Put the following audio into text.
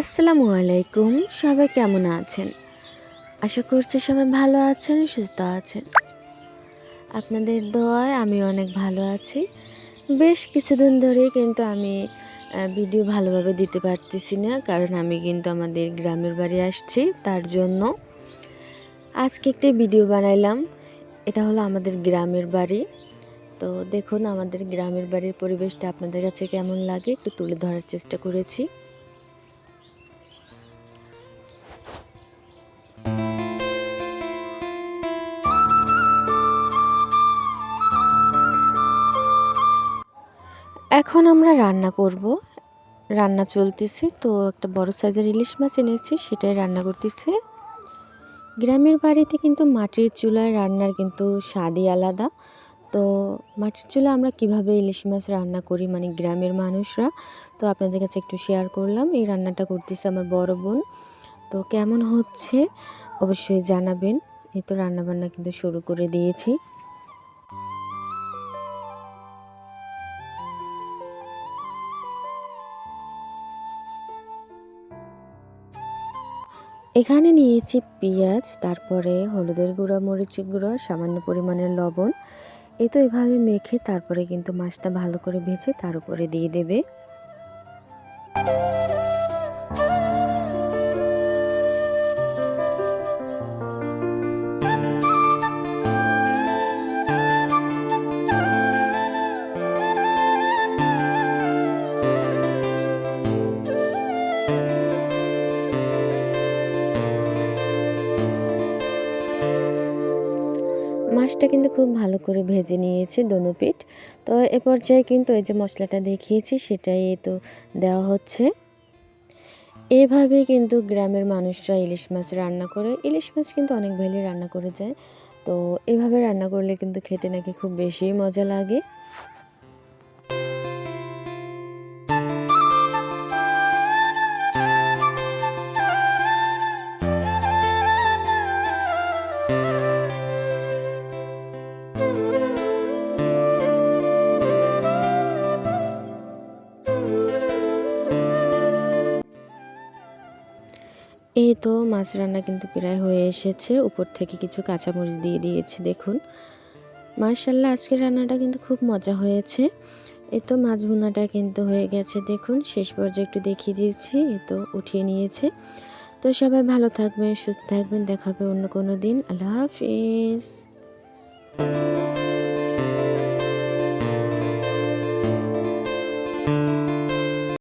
আসসালামু আলাইকুম। সবাই কেমন আছেন? আশা করছি সবাই ভালো আছেন, সুস্থ আছেন। আপনাদের দোয়ায় আমি অনেক ভালো আছি। বেশ কিছুদিন ধরেই কিন্তু আমি ভিডিও ভালোভাবে দিতে পারতেছি না, কারণ আমি কিন্তু আমাদের গ্রামের বাড়ি আসছি, তার জন্য আজকে একটি ভিডিও বানাইলাম। এটা হলো আমাদের গ্রামের বাড়ি। তো দেখুন আমাদের গ্রামের বাড়ির পরিবেশটা আপনাদের কাছে কেমন লাগে একটু তুলে ধরার চেষ্টা করেছি। এখন আমরা রান্না করব। রান্না চলতেছে, তো একটা বড় সাইজের ইলিশ মাছ এনেছি, সেটাই রান্না করতেছে। গ্রামের বাড়িতে কিন্তু মাটির চুলায় রান্নার কিন্তু স্বাদই আলাদা। তো মাটির চুলা আমরা কিভাবে ইলিশ মাছ রান্না করি, মানে গ্রামের মানুষরা, তো আপনাদের কাছে একটু শেয়ার করলাম। এই রান্নাটা করতেছে আমার বড় বোন। তো কেমন হচ্ছে অবশ্যই জানাবেন। এই তো রান্নাবান্না কিন্তু শুরু করে দিয়েছি। এখানে নিয়েছি পেঁয়াজ, তারপরে হলুদের গুঁড়া, মরিচের গুঁড়া, সামান্য পরিমাণের লবণ। এই তো এভাবে মেখে তারপরে কিন্তু মাছটা ভালো করে ভেজে তার উপরে দিয়ে দেবে। মাছটা কিন্তু খুব ভালো করে ভেজে নিয়েছে দোনো পিঠ। তো এ পর্যায়ে কিন্তু এই যে মশলাটা দেখিয়েছি সেটাই তো দেওয়া হচ্ছে। এভাবে কিন্তু গ্রামের মানুষরা ইলিশ মাছ রান্না করে। ইলিশ মাছ কিন্তু অনেক ভালোই রান্না করে যায়। তো এভাবে রান্না করলে কিন্তু খেতে নাকি খুব বেশি মজা লাগে। এই তো মাছ রান্না কিন্তু প্রায় হয়ে এসেছে। উপর থেকে কিছু কাঁচামরিচ দিয়ে দিয়েছি দেখুন। মাশাআল্লাহ আজকের রান্নাটা কিন্তু খুব মজা হয়েছে। এই তো মাছ ভুনাটা কিন্তু হয়ে গেছে দেখুন। শেষ পর্যায়ে একটু দেখিয়ে দিয়েছি। এই তো উঠিয়ে নিয়েছে। তো সবাই ভালো থাকবেন, সুস্থ থাকবেন। দেখা হবে অন্য কোনো দিন। আল্লাহ হাফেজ।